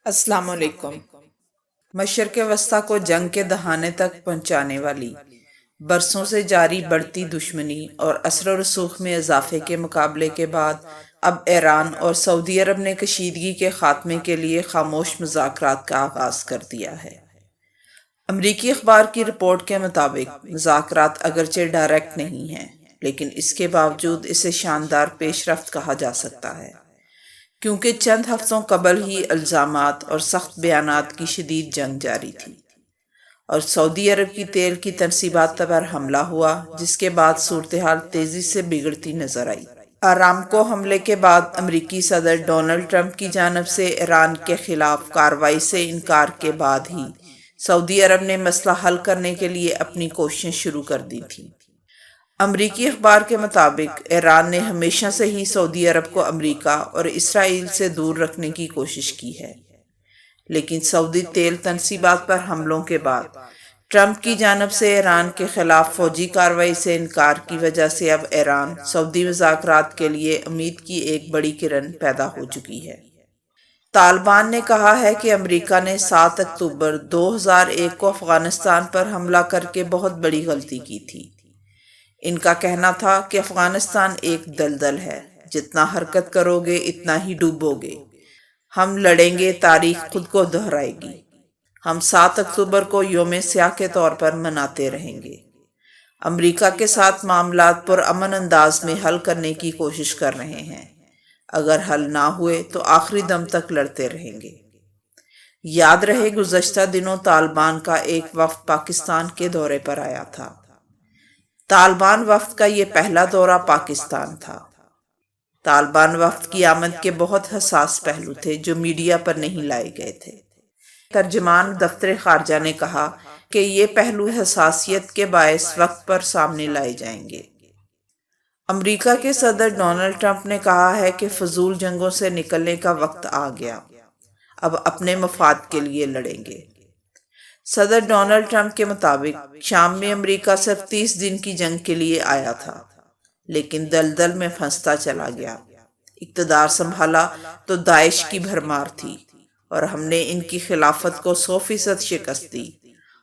السلام علیکم۔ مشرق وسطیٰ کو جنگ کے دہانے تک پہنچانے والی برسوں سے جاری بڑھتی دشمنی اور اثر و رسوخ میں اضافے کے مقابلے کے بعد اب ایران اور سعودی عرب نے کشیدگی کے خاتمے کے لیے خاموش مذاکرات کا آغاز کر دیا ہے۔ امریکی اخبار کی رپورٹ کے مطابق مذاکرات اگرچہ ڈائریکٹ نہیں ہیں، لیکن اس کے باوجود اسے شاندار پیش رفت کہا جا سکتا ہے، کیونکہ چند ہفتوں قبل ہی الزامات اور سخت بیانات کی شدید جنگ جاری تھی اور سعودی عرب کی تیل کی تنصیبات پر حملہ ہوا، جس کے بعد صورتحال تیزی سے بگڑتی نظر آئی۔ آرامکو حملے کے بعد امریکی صدر ڈونلڈ ٹرمپ کی جانب سے ایران کے خلاف کارروائی سے انکار کے بعد ہی سعودی عرب نے مسئلہ حل کرنے کے لیے اپنی کوششیں شروع کر دی تھیں۔ امریکی اخبار کے مطابق ایران نے ہمیشہ سے ہی سعودی عرب کو امریکہ اور اسرائیل سے دور رکھنے کی کوشش کی ہے، لیکن سعودی تیل تنصیبات پر حملوں کے بعد ٹرمپ کی جانب سے ایران کے خلاف فوجی کارروائی سے انکار کی وجہ سے اب ایران سعودی مذاکرات کے لیے امید کی ایک بڑی کرن پیدا ہو چکی ہے۔ طالبان نے کہا ہے کہ امریکہ نے 7 اکتوبر 2001 کو افغانستان پر حملہ کر کے بہت بڑی غلطی کی تھی۔ ان کا کہنا تھا کہ افغانستان ایک دلدل ہے، جتنا حرکت کرو گے اتنا ہی ڈوبو گے، ہم لڑیں گے، تاریخ خود کو دہرائے گی، ہم 7 اکتوبر کو یوم سیاہ کے طور پر مناتے رہیں گے۔ امریکہ کے ساتھ معاملات پرامن انداز میں حل کرنے کی کوشش کر رہے ہیں، اگر حل نہ ہوئے تو آخری دم تک لڑتے رہیں گے۔ یاد رہے گزشتہ دنوں طالبان کا ایک وفد پاکستان کے دورے پر آیا تھا۔ طالبان وفد کا یہ پہلا دورہ پاکستان تھا۔ طالبان وفد کی آمد کے بہت حساس پہلو تھے جو میڈیا پر نہیں لائے گئے تھے۔ ترجمان دفتر خارجہ نے کہا کہ یہ پہلو حساسیت کے باعث وقت پر سامنے لائے جائیں گے۔ امریکہ کے صدر ڈونلڈ ٹرمپ نے کہا ہے کہ فضول جنگوں سے نکلنے کا وقت آ گیا، اب اپنے مفاد کے لیے لڑیں گے۔ صدر ڈونلڈ ٹرمپ کے مطابق شام میں امریکہ صرف 30 دن کی جنگ کے لیے آیا تھا، لیکن دلدل میں پھنستا چلا گیا۔ اقتدار سنبھالا تو داعش کی بھرمار تھی اور ہم نے ان کی خلافت کو 100% شکست دی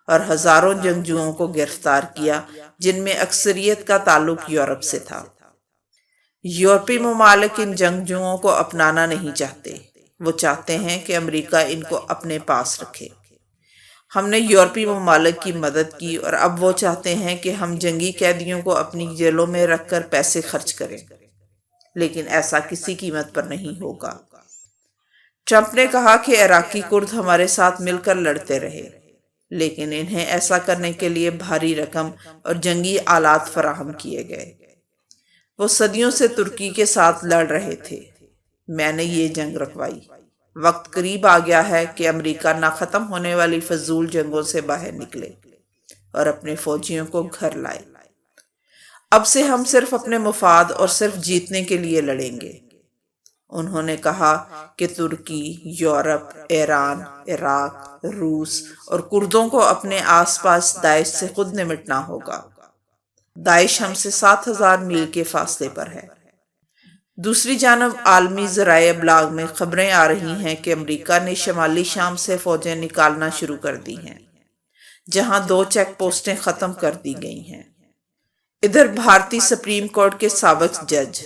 اور ہزاروں جنگجوؤں کو گرفتار کیا، جن میں اکثریت کا تعلق یورپ سے تھا۔ یورپی ممالک ان جنگجوؤں کو اپنانا نہیں چاہتے، وہ چاہتے ہیں کہ امریکہ ان کو اپنے پاس رکھے۔ ہم نے یورپی ممالک کی مدد کی اور اب وہ چاہتے ہیں کہ ہم جنگی قیدیوں کو اپنی جیلوں میں رکھ کر پیسے خرچ کریں، لیکن ایسا کسی قیمت پر نہیں ہوگا۔ ٹرمپ نے کہا کہ عراقی کرد ہمارے ساتھ مل کر لڑتے رہے، لیکن انہیں ایسا کرنے کے لیے بھاری رقم اور جنگی آلات فراہم کیے گئے۔ وہ صدیوں سے ترکی کے ساتھ لڑ رہے تھے، میں نے یہ جنگ رکوائی۔ وقت قریب آ گیا ہے کہ امریکہ نہ ختم ہونے والی فضول جنگوں سے باہر نکلے اور اپنے فوجیوں کو گھر لائے۔ اب سے ہم صرف اپنے مفاد اور صرف جیتنے کے لیے لڑیں گے۔ انہوں نے کہا کہ ترکی، یورپ، ایران، عراق، روس اور کردوں کو اپنے آس پاس داعش سے خود نمٹنا ہوگا۔ داعش ہم سے 7000 میل کے فاصلے پر ہے۔ دوسری جانب عالمی ذرائع ابلاغ میں خبریں آ رہی ہیں کہ امریکہ نے شمالی شام سے فوجیں نکالنا شروع کر دی ہیں، جہاں 2 چیک پوسٹیں ختم کر دی گئی ہیں۔ ادھر بھارتی سپریم کورٹ کے سابق جج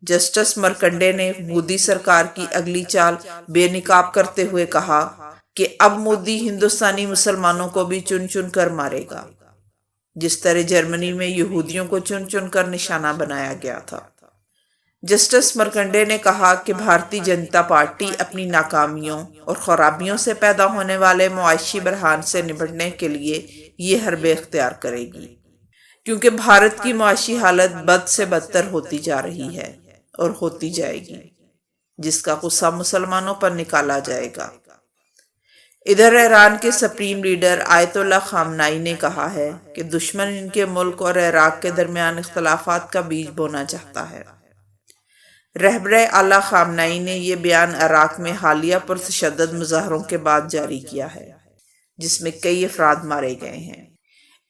جسٹس مرکنڈے نے مودی سرکار کی اگلی چال بے نقاب کرتے ہوئے کہا کہ اب مودی ہندوستانی مسلمانوں کو بھی چن چن کر مارے گا، جس طرح جرمنی میں یہودیوں کو چن چن کر نشانہ بنایا گیا تھا۔ جسٹس مرکنڈے نے کہا کہ بھارتی جنتا پارٹی اپنی ناکامیوں اور خرابیوں سے پیدا ہونے والے معاشی بحران سے نمٹنے کے لیے یہ حربے اختیار کرے گی، کیونکہ بھارت کی معاشی حالت بد سے بدتر ہوتی جا رہی ہے اور ہوتی جائے گی، جس کا غصہ مسلمانوں پر نکالا جائے گا۔ ادھر ایران کے سپریم لیڈر آیت اللہ خامنائی نے کہا ہے کہ دشمن ان کے ملک اور عراق کے درمیان اختلافات کا بیج بونا چاہتا ہے۔ رہبر اعلیٰ خامنائی نے یہ بیان عراق میں حالیہ پرتشدد مظاہروں کے بعد جاری کیا ہے، جس میں کئی افراد مارے گئے ہیں۔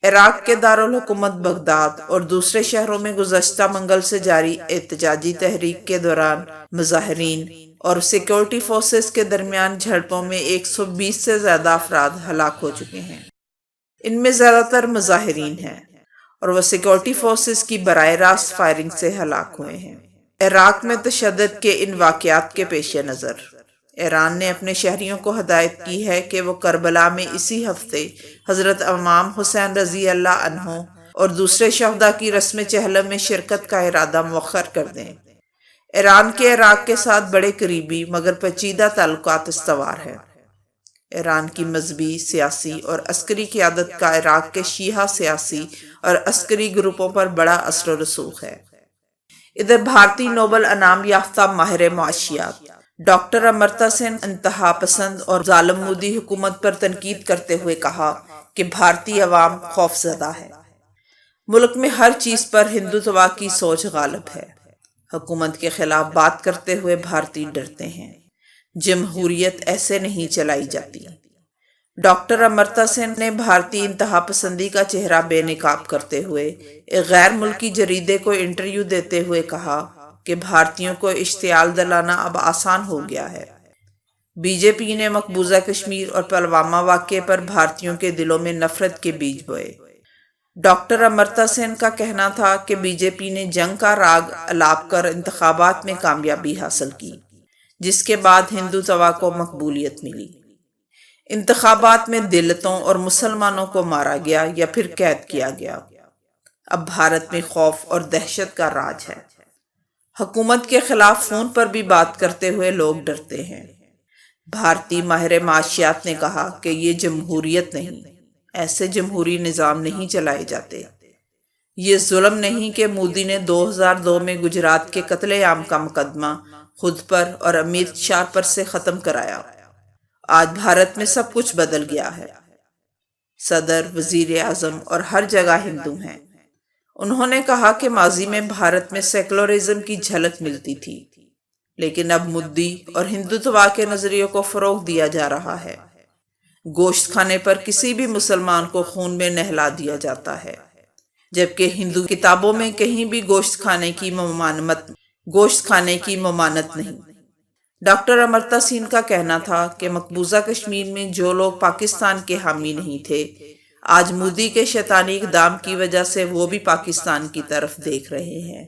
عراق کے دارالحکومت بغداد اور دوسرے شہروں میں گزشتہ منگل سے جاری احتجاجی تحریک کے دوران مظاہرین اور سیکورٹی فورسز کے درمیان جھڑپوں میں 120 سے زیادہ افراد ہلاک ہو چکے ہیں۔ ان میں زیادہ تر مظاہرین ہیں اور وہ سیکورٹی فورسز کی براہ راست فائرنگ سے ہلاک ہوئے ہیں۔ عراق میں تشدد کے ان واقعات کے پیش نظر ایران نے اپنے شہریوں کو ہدایت کی ہے کہ وہ کربلا میں اسی ہفتے حضرت امام حسین رضی اللہ عنہ اور دوسرے شہداء کی رسم چہلم میں شرکت کا ارادہ مؤخر کر دیں۔ ایران کے عراق کے ساتھ بڑے قریبی مگر پیچیدہ تعلقات استوار ہیں۔ ایران کی مذہبی، سیاسی اور عسکری قیادت کا عراق کے شیعہ سیاسی اور عسکری گروپوں پر بڑا اثر و رسوخ ہے۔ ادھر بھارتی نوبل انعام یافتہ ماہر معاشیات ڈاکٹر امرتا سین انتہا پسند اور ظالم مودی حکومت پر تنقید کرتے ہوئے کہا کہ بھارتی عوام خوف زدہ ہے۔ ملک میں ہر چیز پر ہندوتوا کی سوچ غالب ہے۔ حکومت کے خلاف بات کرتے ہوئے بھارتی ڈرتے ہیں۔ جمہوریت ایسے نہیں چلائی جاتی۔ ڈاکٹر امرتا سین نے بھارتی انتہا پسندی کا چہرہ بے نقاب کرتے ہوئے ایک غیر ملکی جریدے کو انٹرویو دیتے ہوئے کہا کہ بھارتیوں کو اشتعال دلانا اب آسان ہو گیا ہے۔ بی جے پی نے مقبوضہ کشمیر اور پلوامہ واقعے پر بھارتیوں کے دلوں میں نفرت کے بیج بوئے۔ ڈاکٹر امرتا سین کا کہنا تھا کہ بی جے پی نے جنگ کا راگ الاپ کر انتخابات میں کامیابی حاصل کی، جس کے بعد ہندوتوا کو مقبولیت ملی۔ انتخابات میں دلتوں اور مسلمانوں کو مارا گیا یا پھر قید کیا گیا۔ اب بھارت میں خوف اور دہشت کا راج ہے۔ حکومت کے خلاف فون پر بھی بات کرتے ہوئے لوگ ڈرتے ہیں۔ بھارتی ماہر معاشیات نے کہا کہ یہ جمہوریت نہیں، ایسے جمہوری نظام نہیں چلائے جاتے۔ یہ ظلم نہیں کہ مودی نے 2002 میں گجرات کے قتل عام کا مقدمہ خود پر اور امیت شاہ پر سے ختم کرایا۔ آج بھارت میں سب کچھ بدل گیا ہے۔ صدر، وزیر اعظم اور ہر جگہ ہندو ہیں۔ انہوں نے کہا کہ ماضی میں بھارت میں سیکولرزم کی جھلک ملتی تھی، لیکن اب مودی اور ہندوتوا کے نظریوں کو فروغ دیا جا رہا ہے۔ گوشت کھانے پر کسی بھی مسلمان کو خون میں نہلا دیا جاتا ہے، جبکہ ہندو کتابوں میں کہیں بھی گوشت کھانے کی ممانعت نہیں۔ ڈاکٹر امرتا سین کا کہنا تھا کہ مقبوضہ کشمیر میں جو لوگ پاکستان کے حامی نہیں تھے، آج مودی کے شیطانی اقدام کی وجہ سے وہ بھی پاکستان کی طرف دیکھ رہے ہیں۔